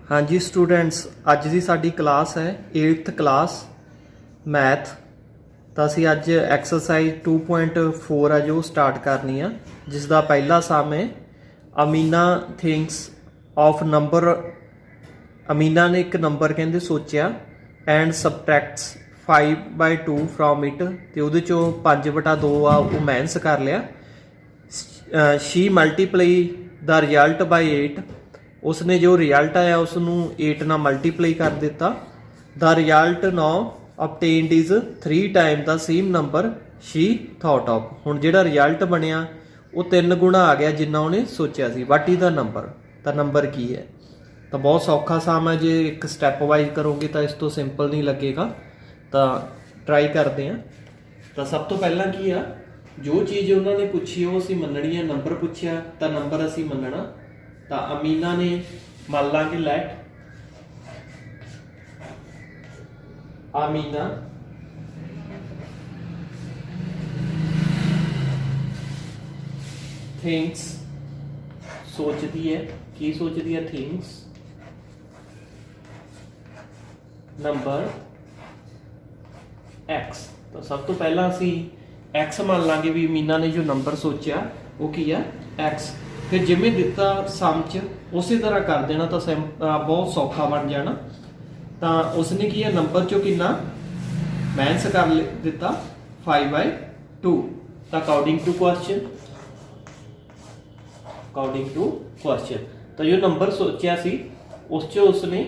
हाँ जी स्टूडेंट्स, अज की साडी क्लास है 8th क्लास मैथ। तो असी अज एक्सरसाइज 2.4 है जो स्टार्ट करनी है, जिसका पहला सम है Amina things of number. Amina ने एक नंबर कहते सोचा एंड सबट्रैक्ट्स 5/2 फ्रॉम इट, तो वो चो 5/2 आ वो माइनस कर लिया। She multiply the result by 8, उसने जो रिजल्ट आया उसनों 8 नाल मल्टीप्लाई कर दिता। The result now obtained is 3 time the same number she thought of. हुण जिहड़ा रिजल्ट बनिया वो 3 गुणा आ गया जिन्ना उन्हें सोचा सी। वट इज द नंबर, तो नंबर की है। तो बहुत सौखा साम है, जे एक स्टैप वाइज करोगे तो इस तो सिंपल नहीं लगेगा। तो ट्राई करते हैं। तो सब तो पहला की आ, जो चीज़ उन्होंने पूछी वो असीं मननी है। नंबर पूछया तो नंबर असीं मनना। तो अमीना ने मान लांगे लैट अमीना थिंक्स, सोचती है की सोचती है, थिंक्स नंबर एक्स। तो सब तो पहला असी एक्स मान लांगे भी अमीना ने जो नंबर सोचा वो की है एक्स। फिर जिमें दिता सम च उसी तरह कर देना, तो बहुत सौखा बन जाना। तो उसने की है नंबर चो कितना माइनस कर दिता 5/2। तो अकॉर्डिंग टू क्वेश्चन, तो जो नंबर सोचा सी उस चो उसने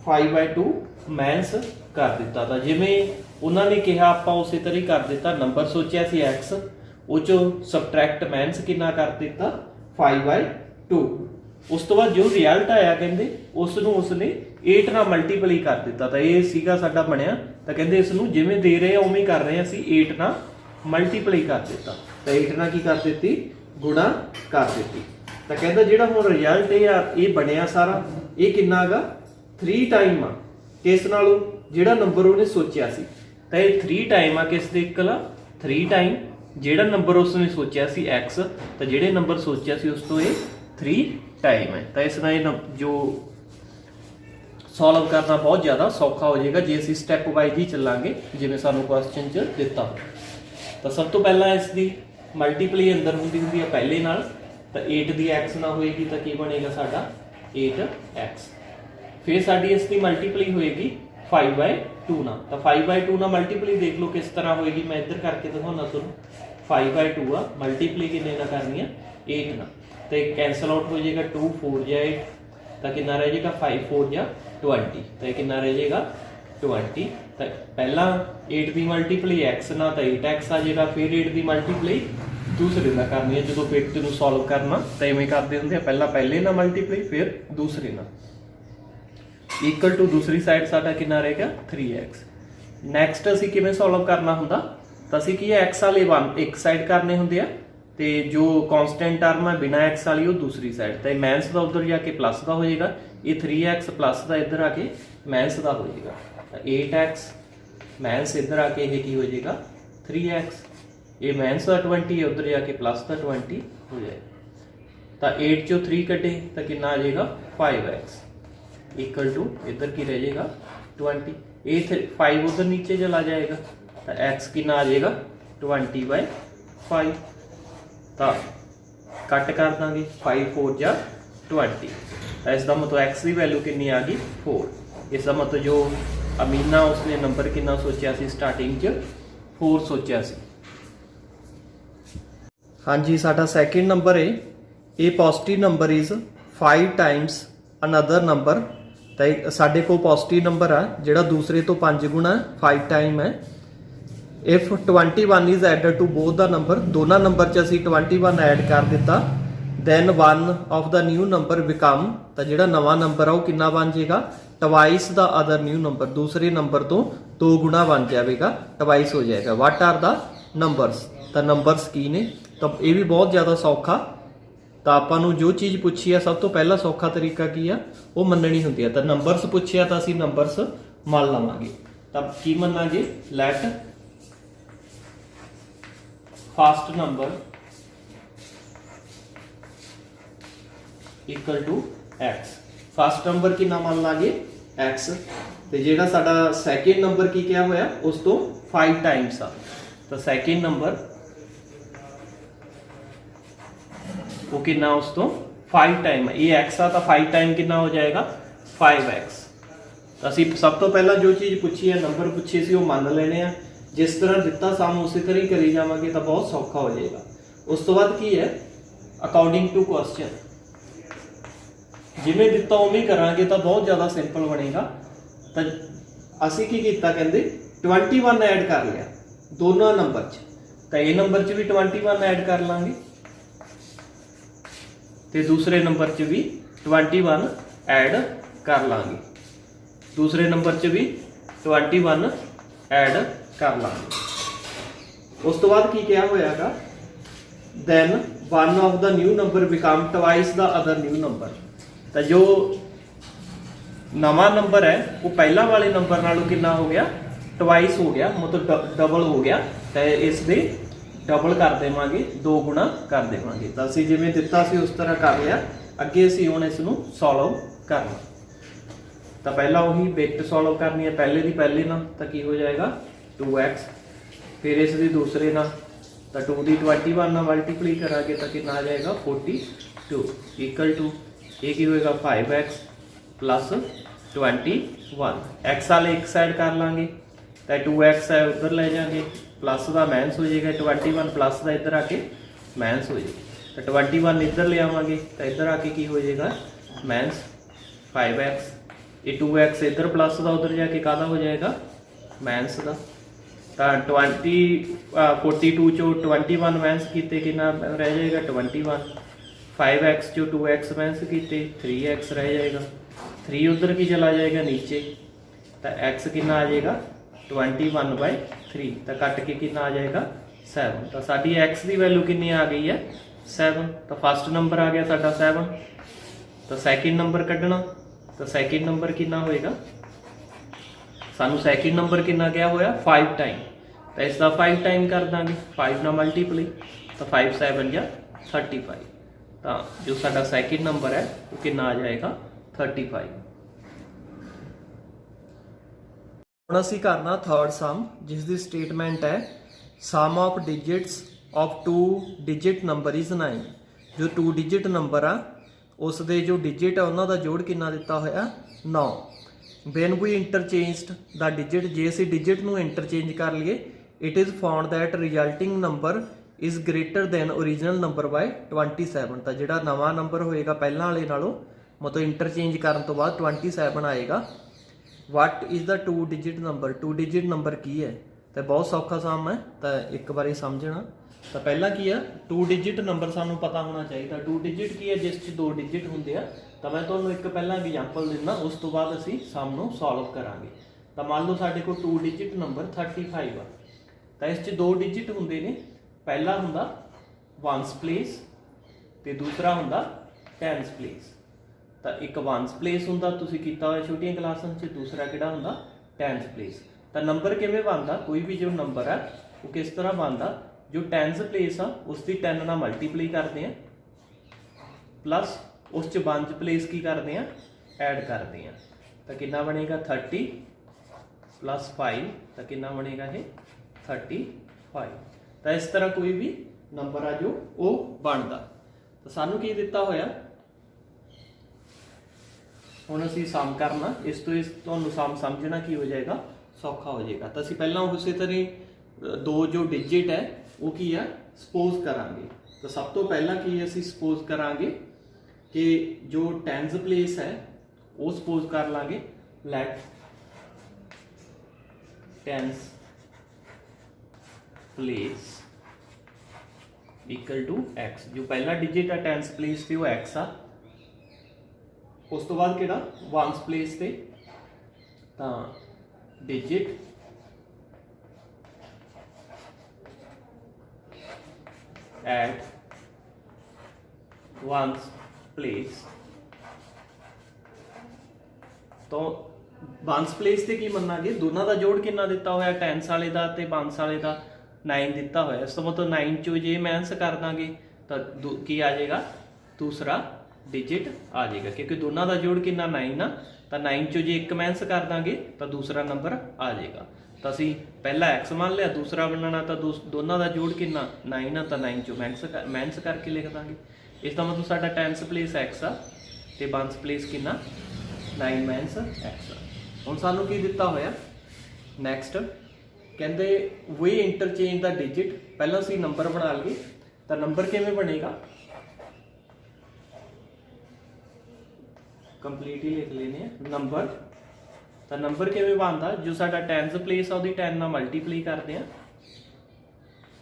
5/2 माइनस कर दिता। था जिमें उन्होंने कहा आप उस तरह ही कर दिता। नंबर सोचा सी एक्स, वो चो सबट्रैक्ट माइनस कितना कर दिता 5/2। उस तो बाद जो रिजल्ट आया कहते उसनों उसने 8 नाल मल्टीप्लाई कर दिता। तो ये सीगा साडा बनिया। तो कहते इसनों जिमें दे रहे उवें कर रहे असीं 8 नाल मल्टीप्लाई कर दिता। तो 8 नाल की कर दी गुणा कर दी। तो कहता जिहड़ा हुण रिजल्ट ये बनिया सारा ये कितना गा 3 टाइम आ किस नालों जिहड़ा नंबर उन्हें सोचा सी। तो ये 3 टाइम आ किस दे इक्वल आ 3 टाइम जिहड़ा नंबर उसने सोचा सी एक्स, तो जिहड़े नंबर सोचा सी उस तो ये 3 टाइम है। तो इस नाल जो सॉल्व करना बहुत ज़्यादा सौखा हो जाएगा जे असीं स्टैप वाइज ही चलांगे जिवें सानूं क्वेश्चन च दिता। तो सब तो पहला इसकी मल्टीप्लाई अंदर हुंदी है पहले नाल। तो 8 दी एक्स ना होएगी तो की बनेगा साडा 8x। फिर साडी इसकी मल्टीप्लाई होएगी 5/2 ना। तो 5/2 ना मल्टीप्लाई देख लो किस तरह होएगी, मैं इधर करके दिखाना तुहानूं। 5/2 आ मल्टीप्लाई किन्ने ना करनी है 8 ना। तो एक कैंसल आउट हो जाएगा 2 4 या 8, तो कितना रह जाएगा 5 4 या 20। तो ये कितना रह जाएगा 20। तो पहला 8 की मल्टीप्लाई एक्स ना तो 8x आ जाएगा। फिर 8 की मल्टीप्लाई दूसरे ना करनी है, जो पेट नूं सॉल्व करना तो इवें करते होंगे। पहला पहले ना मल्टीप्लाई फिर दूसरे ना इक्वल टू दूसरी साइड साडा कितना रहेगा 3x। नैक्सट असीं किवें सॉल्व करना हुंदा, तो असीं की एक्स वाले एक साइड करने हुंदे आ ते जो कॉन्सटेंट टर्म है बिना एक्स वाली वो दूसरी साइड। तो माइनस का उधर जाके प्लस का हो जाएगा, ये 3x प्लस का इधर आके माइनस का हो जाएगा। तो 8x माइनस इधर आके ये की हो जाएगा 3x, ये माइनस का 20 उधर जाके प्लस का 20 हो जाएगा। तो 8 चो 3 कटे तो कितना आ जाएगा 5x इक्वल टू इधर की रह जाएगा 20। ये 5 उधर नीचे चला जाएगा तो x कितना आ जाएगा 20/5। तो कट कर देंगे 5 4 या 20। तो इसका मतलब x की वैल्यू कितनी आ गई 4। इसका मतलब जो अमीना उसने नंबर कितना सोचा सी स्टार्टिंग च 4 सोचा सी। हाँ जी, साडा सैकेंड नंबर है a positive number is 5 times another number. तो साडे को पॉजिटिव नंबर है जिहड़ा दूसरे तो 5 गुणा 5 टाइम है। If 21 is added to both the number, दोनों नंबर च असीं 21 ऐड कर दिता, then one of the new number become, तो जिहड़ा नवा नंबर आ वो कितना बन जाएगा twice the other new number, दूसरे नंबर तो 2 गुणा बन जाएगा, ट्वाइस हो जाएगा। वट आर द नंबरस, तो नंबरस की ने। तो ये भी बहुत ज़्यादा सौखा। तो आपां जो चीज़ पूछी है सब तो पहला सौखा तरीका की है वो मननी होंदी है। तो नंबरस पूछिया तो असीं नंबरस मान लवांगे। तो की मनांगे let first number equal to x. First number कितना मान लांगे x, तो जिहड़ा साडा सैकेंड नंबर की क्या होया उस तो 5 टाइम्स आ, तो सैकेंड नंबर वो कितना उस तो 5 टाइम है, ये x आ तो 5 टाइम कितना हो जाएगा 5x। तो असी सब तो पहला जो चीज़ पूछी है नंबर पूछे सी वो मान लेने आ, जिस तरह दिता सम उसी तरह ही करी जावांगे तो बहुत सौखा हो जाएगा। उस तो बाद की है अकॉर्डिंग टू क्वेश्चन, जिमें दिता उमें करांगे तो बहुत ज़्यादा सिंपल बनेगा। तो असी की किया कहते 21 ऐड कर लिया दोनों नंबर च, तो ए नंबर च भी 21 ऐड कर लांगे तो दूसरे नंबर च भी 21 ऐड कर लांगे, दूसरे नंबर च भी 21 ऐड कर लांगे। उस तो बाद की क्या होयागा, then one of the new number become twice the other new number. तो जो नवा नंबर है वो पहला वाले नंबर नालों कितना हो गया ट्वाइस हो गया, मतलब डबल हो गया। तो इस दे डबल कर देवांगे, 2 गुणा कर देवांगे। तो असीं जिवें दिता सी उस तरह कर लिया, अगे असीं हुण इस नूं सॉल्व करना। तो पहला वही बिट सॉल्व करनी है, पहले दी पहले ना तो की हो जाएगा 2x, फिर इस दी दूसरे ना तो 2 दी 21 ना मल्टीप्लाई करांगे तो कितना आ जाएगा 42 इक्वल टू ये की होएगा 5x प्लस 21, x वाले एक साइड कर लांगे तो 2x है उधर ले जाएंगे, प्लस का माइनस हो जाएगा 21 प्लस का इधर आके माइनस हो जाएगा, तो 21 इधर ले आवांगे तो इधर आके की हो जाएगा माइनस 5x, ये 2x इधर प्लस का उधर जाके कादा हो जाएगा माइनस का। तो 42 चो 21 माइनस किते कितना रह जाएगा 21, 5x चो 2x माइनस किते 3x रह जाएगा, 3 उधर की चला जाएगा नीचे, तो x कितना आ जाएगा 21/3, तो कट के कितना आ जाएगा 7। तो साडी x की वैल्यू कितनी आ गई है 7। तो फर्स्ट नंबर आ गया साडा 7। तो सैकेंड नंबर कढ़ना, तो सैकेंड नंबर कितना होएगा, सानू सैकेंड नंबर कितना क्या होया 5 टाइम, तो इसका 5 टाइम कर देंगे 5 ना मल्टीप्लाई, तो 5 7 या 35। तो जो साडा सैकेंड नंबर है वो कितना आ जाएगा 35। ਹੁਣ ਅਸੀਂ करना थर्ड सम, जिस दी स्टेटमेंट है sum of digits of 2 digit number is 9। जो 2 डिजिट नंबर आ उस दे जो डिजिट है उन्हों का जोड़ कितना दिता होया 9। When we interchanged the digit, जे असी डिजिट नूं इंटरचेंज कर लिए, it is found that resulting number is greater than original number by 27। तो जिहड़ा नवा नंबर होएगा पहला वाले नालों मतलब इंटरचेंज करन तो बाद 27 आएगा। What is the 2 digit number, 2 digit number की है, तो बहुत सौखा सम है, तो एक बार समझना। तो पहला की है 2 डिजिट नंबर सानू पता होना चाहिए। 2 डिजिट की है जिस 2 डिजिट होंगे आ, तो मैं तुहानू एक पहला एग्जाम्पल दिना, उस तो बाद असी सम नू सॉल्व करांगे। तो मान लो साडे कोल 2 डिजिट नंबर 35 आ, तो इस 2 डिजिट होंगे ने, पहला हुंदा वंस प्लेस ते दूसरा हुंदा टेंस प्लेस। तो एक वंस प्लेस हुंदा तुसीं कीता होया छोटियां क्लासां च, दूसरा किहड़ा हुंदा टेंस प्लेस। तो नंबर किवें बनदा, कोई भी जो नंबर है वो किस तरह बनदा, जो टेंस प्लेस आ उसकी 10 नाल मल्टीप्लाई करते हैं, प्लस उस च वंस प्लेस की करते हैं ऐड करते हैं, तो कितना बनेगा 30 प्लस 5, तो कितना बनेगा ये 35। तो इस तरह कोई भी नंबर आ जो वो बनता। तो सानू की दिता होया, हुण असीं सम करना, इस तो तुहानूं सम समझना की हो जाएगा सौखा हो जाएगा। तो असीं पहलां उस तरह 2 जो डिजिट है वो की है सपोज करांगे। तो सब तो पहला की असीं सपोज करांगे कि जो टेंस प्लेस है वो सपोज कर लांगे, let tens place equal to x। जो पहला डिजिट है टेंस प्लेस से वो x आ, उस तो बाद किहड़ा वंस प्लेस से तो डिजिट एट वंस प्लेस। तो वंस प्लेस से की मनांगे, दोनों का जोड़ कितना दिता होया टेंस वाले का ते वंस वाले का 9 दिता होया। इस तो मतलब 9 चो जे माइनस कर देंगे तो की आ जाएगा दूसरा डिजिट आ जाएगा, क्योंकि दोनों का जोड़ कितना 9 आ, तो 9 चो जो एक माइनस कर देंगे तो दूसरा नंबर आ जाएगा। तो असी पहला एक्स मान लिया, दूसरा बनाना तो दोनों का जोड़ कितना 9 आ, तो 9 चो माइनस करके लिख देंगे। इसका मतलब साडा टेंस प्लेस एक्स आ ते वंस प्लेस कितना 9 माइनस एक्स आ। हुण सानू की दिता होया नैक्सट कहते वे इंटरचेंज द डिजिट, पहला असी नंबर बना लिए तो नंबर किवें बनेगा कंप्लीट ही लिख लेने नंबर। तो नंबर किवें बनता, जो साडा टेंस प्लेस आ उहदी 10 नाल मल्टीप्लाई करते हैं,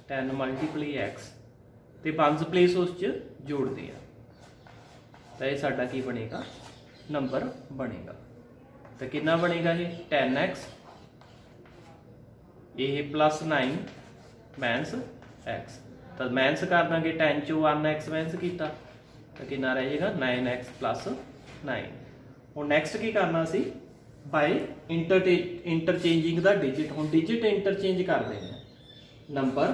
10 मल्टीप्लाई एक्स ते वंस प्लेस उस च जोड़ते हैं, तो यह साडा की बनेगा नंबर बनेगा। तो कितना बनेगा ये 10x ये प्लस 9 माइनस एक्स, तो माइनस कर देंगे 10 चो 1x माइनस किया तो कितना रह जाएगा 9x प्लस 9। हुण नैक्सट की करना सी बाय इंटरचेंजिंग द डिजिट। हुण डिजिट इंटरचेंज कर देने नंबर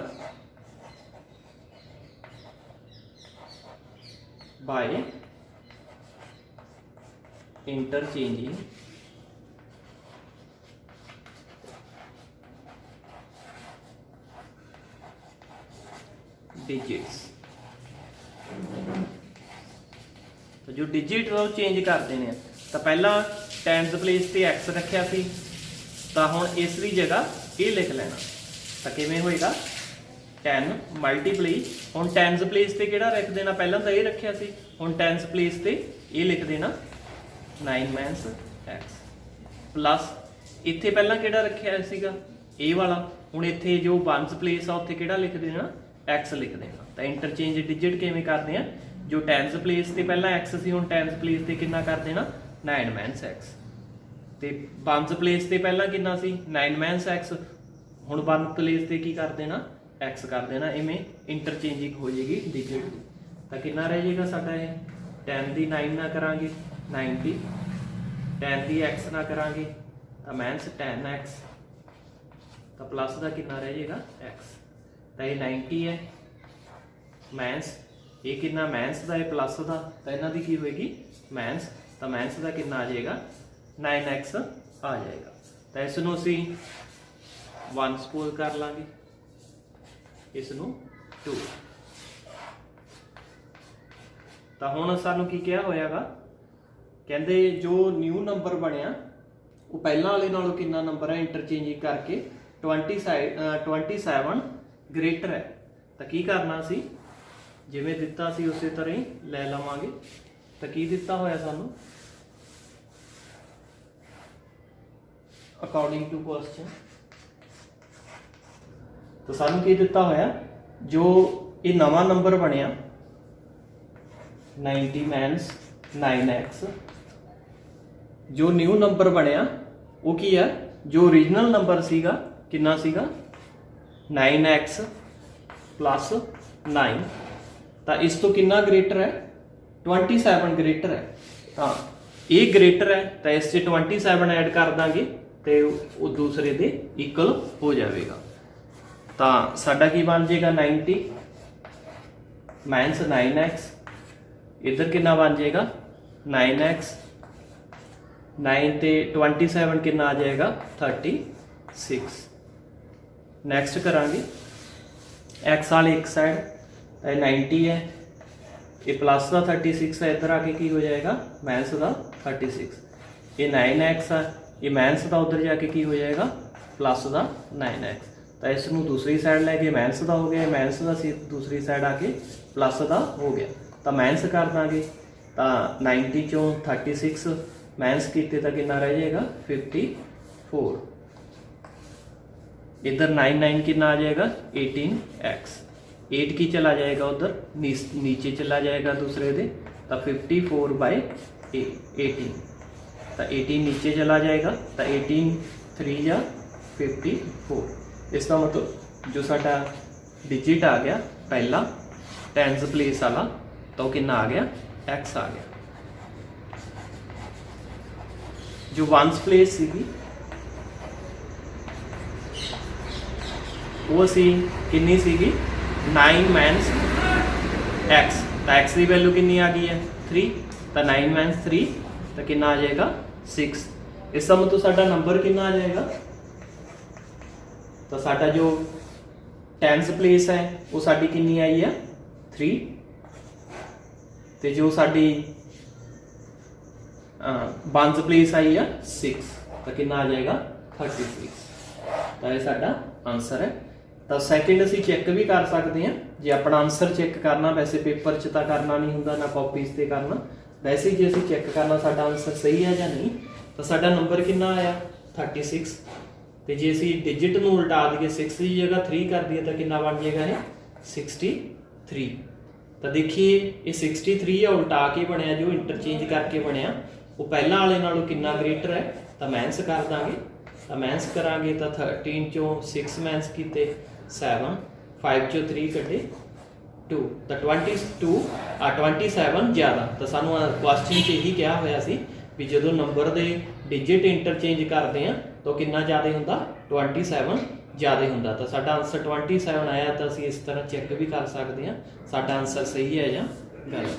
बाय इंटरचेंजिंग डिजिट्स। तो जो डिजिट वो चेंज कर देने, तो पहला टेंस प्लेस ते एक्स रखिया सी, तो हुण इसकी जगह ये लिख लेना, तो किवें होएगा 10 मल्टीप्लाई, हुण टेंस प्लेस ते किहड़ा रख देना, पहला तो ये रखिया सी, हुण टेंस प्लेस ते ये लिख देना 9 माइनस एक्स प्लस इत्थे पहला किहड़ा रखिया सीगा ए वाला, हुण इत्थे जो वंस प्लेस आ उत्थे किहड़ा लिख देना एक्स लिख देना। तो इंटरचेंज डिजिट किवें करते हैं, जो टेंस प्लेस ते पहला एक्स सी हुण टेंस प्लेस ते कितना कर देना 9 माइनस एक्स, ते वंस प्लेस ते पहला कितना सी 9 माइनस एक्स, हुण वन प्लेस ते की कर देना एक्स कर देना, इवें इंटरचेंजिंग हो जाएगी डिजिट की। तो कितना रह जाएगा साडा ये 10 दी 9 ना करांगे 9 दी 10 दी एक्स ना करांगे तो माइनस 10x, तो प्लस का कितना रह जाएगा एक्स, तो ये 90 है माइनस ये कितना माइनस का है प्लस का, तो इन्हों की की होएगी माइनस, तो माइनस का कितना आ जाएगा 9x आ जाएगा। तो इसनों असी 1 सपोज कर लांगे, इसनों 2। तो हुण सानू की क्या होयागा, कहते जो न्यू नंबर बनया वो पहला वाले नालों कितना नंबर है इंटरचेंजिंग करके 27 ग्रेटर है। तो की करना सी जिवें दिता सी उस तरह ही लै लवांगे। तो की दिता होया सानू अकॉर्डिंग टू क्वेश्चन, तो सानू की दिता होया जो ये नवा नंबर बनया 90 माइनस 9x, जो न्यू नंबर बनया वो की है, जो ओरिजिनल नंबर सीगा कितना सीगा 9x प्लस 9, तो इस तो कितना ग्रेटर है 27 ग्रेटर है। हाँ ये ग्रेटर है तो इस 27 ऐड कर देंगे तो वो दूसरे दे इक्वल हो जाएगा। तो साडा की बन जाएगा 90 माइनस 9x, इधर कितना बन जाएगा 9x, 9 ते 27 कितना आ जाएगा 36। नैक्सट करांगे एक्स वाले एक साइड 90 है, ये प्लस का 36 है, इधर आके की हो जाएगा माइनस का 36, ये 9x है, ये माइनस का उधर जाके की हो जाएगा प्लस का 9x। तो इसनू दूसरी साइड लैके माइनस का हो गया, माइनस का दूसरी साइड आके प्लस का हो गया, तो माइनस कर देंगे। तो 90 चों 36 माइनस किते तो कितना रह जाएगा 54, इधर 9 कितना आ जाएगा 18x, 8 की चला जाएगा उधर नीचे चला जाएगा दूसरे दे, तो 54/18, तो 18 नीचे चला जाएगा, तो 18 3 या 54। इसका मतलब जो साडा डिजिट आ गया पहला टेंस प्लेस वाला, तो कितना आ गया x आ गया। जो वंस प्लेस सीगी वो सी कितनी सीगी 9 माइनस x, तो x की वैल्यू कितनी आ गई है 3 तो 9 माइनस 3 तो कितना आ जाएगा 6। इस सम तो साडा नंबर कितना आ जाएगा, तो साडा जो टेंस प्लेस है वो साडी कितनी आई है 3, तो जो साडी वंस प्लेस आई है 6, तो कितना आ जाएगा 36। तो ये साडा आंसर है। तो सैकेंड असीं चैक भी कर सकते हैं जे अपना आंसर चैक करना, वैसे पेपर च तो करना नहीं हुंदा ना कॉपीज से करना, वैसे जे असीं चैक करना साडा आंसर सही है या नहीं, तो साडा नंबर कितना आया 36। तो जे असीं डिजिट नूं उल्टा दईए 6 की जगह 3 कर दईए तो कितना बन जाएगा ये 63। तो देखिए ये 63 है उल्टा के बनया, जो इंटरचेंज करके बनया वो पहला वाले नालों कितना ग्रेटर है, तो माइनस कर देंगे। तो माइनस करांगे तो 13 चों 6 माइनस किते 7, 5 चों 3 कटे 2, तो 27 ज़्यादा। तो सानू क्वेश्चन च यही कहा होया सी भी जो नंबर दे डिजिट इंटरचेंज करते हैं तो कितना ज़्यादा हुंदा 27 ज़्यादा हुंदा। तो साडा आंसर 27 आया, तो असीं इस तरह चैक भी कर सकते हैं साडा आंसर सही है या गलत।